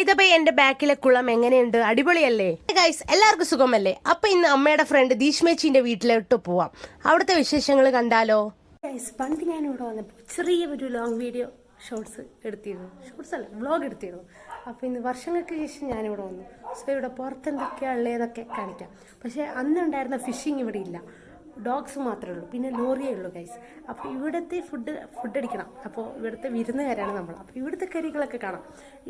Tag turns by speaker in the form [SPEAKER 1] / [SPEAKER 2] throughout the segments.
[SPEAKER 1] The by എന്റെ ബാക്കിലെ കുളം എങ്ങനെയുണ്ട്? അടിപൊളിയല്ലേ ഗൈസ്? എല്ലാവർക്കും സുഖമല്ലേ? അപ്പൊ ഇന്ന് അമ്മയുടെ ഫ്രണ്ട് ദീഷ്മേച്ചിന്റെ വീട്ടിലോട്ട് പോവാം. അവിടുത്തെ വിശേഷങ്ങൾ കണ്ടാലോ? പണ്ട് ഞാൻ ഇവിടെ വന്നപ്പോൾ ചെറിയൊരു ലോങ് വീഡിയോ ഷോർട്സ് എടുത്തിരുന്നു. ഷോർട്സ് അല്ല, വ്ളോഗ് എടുത്തിരുന്നു. അപ്പോൾ ഇന്ന് വർഷങ്ങൾക്ക് ശേഷം ഞാനിവിടെ വന്നു. സോ ഇവിടെ പുറത്തെന്തൊക്കെയാണ് ഉള്ളതെന്നൊക്കെ കാണിക്കാം. പക്ഷേ അന്നുണ്ടായിരുന്ന ഫിഷിങ് ഇവിടെ ഇല്ല. ഡോഗ്സ് മാത്രമേ ഉള്ളൂ, പിന്നെ ലോറിയേ ഉള്ളൂ ഗൈസ്. അപ്പോൾ ഇവിടുത്തെ ഫുഡ് അടിക്കണം. അപ്പോൾ ഇവിടുത്തെ വിരുന്നുകാരാണ് നമ്മൾ. അപ്പോൾ ഇവിടുത്തെ കറികളൊക്കെ കാണാം.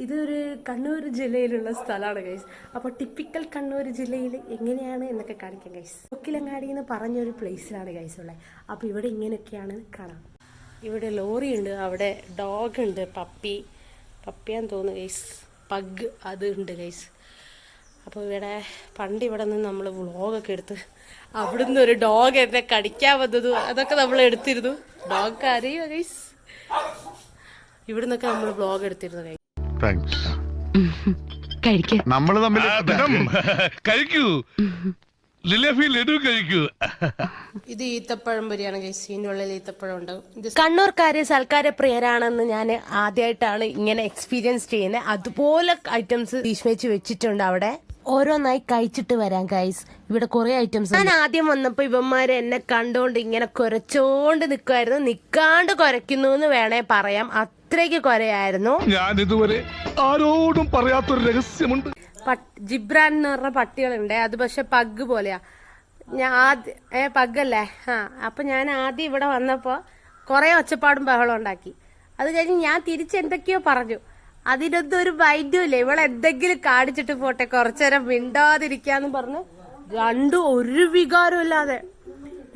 [SPEAKER 1] ഇതൊരു കണ്ണൂർ ജില്ലയിലുള്ള സ്ഥലമാണ് ഗൈസ്. അപ്പോൾ ടിപ്പിക്കൽ കണ്ണൂർ ജില്ലയിൽ എങ്ങനെയാണ് എന്നൊക്കെ കാണിക്കാം ഗൈസ്. കൊക്കിലങ്ങാടി എന്ന് പറഞ്ഞൊരു പ്ലേസിലാണ് ഗൈസ് ഉള്ളത്. അപ്പോൾ ഇവിടെ ഇങ്ങനെയൊക്കെയാണ് കാണാം. ഇവിടെ ലോറി ഉണ്ട്, അവിടെ ഡോഗ് ഉണ്ട്, പപ്പിയാന്ന് തോന്നുന്നു ഗൈസ്, പഗ് അത് ഉണ്ട് ഗൈസ്. അപ്പോൾ ഇവിടെ പണ്ട് ഇവിടെ നിന്ന് നമ്മൾ വ്ളോഗൊക്കെ എടുത്ത് അവിടുന്ന് ഒരു ഡോഗ് എന്നെ കടിക്കാൻ വന്നതും അതൊക്കെ നമ്മൾ എടുത്തിരുന്നു. ഡോഗ് അറിയോ ഗൈസ്? ഇവിടുന്നൊക്കെ നമ്മൾ വ്ളോഗ് എടുത്തിരുന്നു ഗൈസ്. ഇത് ഈത്തപ്പഴം പൊരിയാണ് ഗൈസ്. ഇതിൻ്റെ ഉള്ളിൽ ഈത്തപ്പഴം ഉണ്ടാവും. ഇത് കണ്ണൂർക്കാര് സൽക്കാര പ്രിയരാണെന്ന് ഞാൻ ആദ്യമായിട്ടാണ് ഇങ്ങനെ എക്സ്പീരിയൻസ് ചെയ്യുന്നത്. അതുപോലെ ഐറ്റംസ് ദീഷ്മേച്ച് വെച്ചിട്ടുണ്ട് അവിടെ. ഓരോന്നായി കഴിച്ചിട്ട് വരാം ഗൈസ്. ഇവിടെ കുറെ ഐറ്റംസ്. ഞാൻ ആദ്യം വന്നപ്പോ ഇവന്മാര് എന്നെ കണ്ടോണ്ട് ഇങ്ങനെ കുരച്ചോണ്ട് നിക്കുമായിരുന്നു. നിക്കാണ്ട് കുരയ്ക്കുന്നു എന്ന് വേണേ പറയാം, അത്രയ്ക്ക് കുരയായിരുന്നു. ഞാൻ ഇതുവരെ ആരോടും പറയാത്തൊരു രഹസ്യമുണ്ട്. ജിബ്രാൻ എന്ന് പറഞ്ഞ പട്ടികളുണ്ട്, അത് പക്ഷെ പഗ് പോലെയാ. ഞാൻ പഗ്ഗല്ലേ? അപ്പൊ ഞാൻ ആദ്യം ഇവിടെ വന്നപ്പോ കുറെ ഒച്ചപ്പാടും ബഹളം ഉണ്ടാക്കി. അത് കഴിഞ്ഞ് ഞാൻ തിരിച്ചെന്തൊക്കെയോ പറഞ്ഞു. അതിനൊന്നും ഒരു മൈൻഡും ഇല്ല. ഇവളെന്തെങ്കിലും കാണിച്ചിട്ട് പോട്ടെ, കുറച്ചേരം മിണ്ടാതിരിക്കാന്ന് പറഞ്ഞ് രണ്ടും ഒരു വികാരം ഇല്ലാതെ,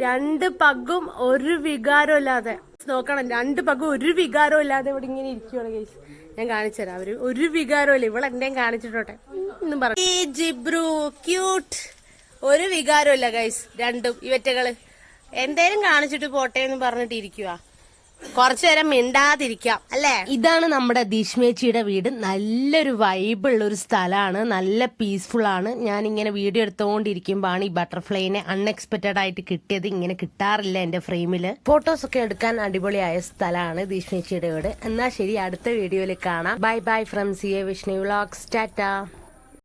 [SPEAKER 1] രണ്ട് പഗ്ഗും ഒരു വികാരം ഇല്ലാതെ നോക്കണം. രണ്ട് പഗ്ഗും ഒരു വികാരം ഇല്ലാതെ ഇവിടെ ഇങ്ങനെ ഇരിക്കുവാണ് ഗൈസ്. ഞാൻ കാണിച്ചു തരാം. അവര് ഒരു വികാരവും ഇല്ല. ഇവളെന്തേലും കാണിച്ചിട്ടോട്ടെ എന്നും പറഞ്ഞു. ഈ ജിബ്രു ക്യൂട്ട്, ഒരു വികാരം ഇല്ല ഗൈസ്. രണ്ടും ഇവറ്റകള് എന്തേലും കാണിച്ചിട്ട് പോട്ടെ എന്ന് പറഞ്ഞിട്ട് ഇരിക്കുക. കുറച്ചു നേരം മിണ്ടാതിരിക്കാം അല്ലേ? ഇതാണ് നമ്മുടെ ദീഷ്മേച്ചിയുടെ വീട്. നല്ലൊരു വൈബുള്ള ഒരു സ്ഥലമാണ്, നല്ല പീസ്ഫുൾ ആണ്. ഞാൻ ഇങ്ങനെ വീഡിയോ എടുത്തുകൊണ്ടിരിക്കുമ്പോഴാണ് ഈ ബട്ടർഫ്ലൈനെ അൺഎക്സ്പെക്റ്റഡ് ആയിട്ട് കിട്ടിയത്. ഇങ്ങനെ കിട്ടാറില്ല എന്റെ ഫ്രെയിമില്. ഫോട്ടോസ് ഒക്കെ എടുക്കാൻ അടിപൊളിയായ സ്ഥലമാണ് ദീഷ്മേച്ചിയുടെ വീട്. എന്നാ ശരി, അടുത്ത വീഡിയോയിൽ കാണാം. Bye bye from CA Vishnu vlogs. Tata.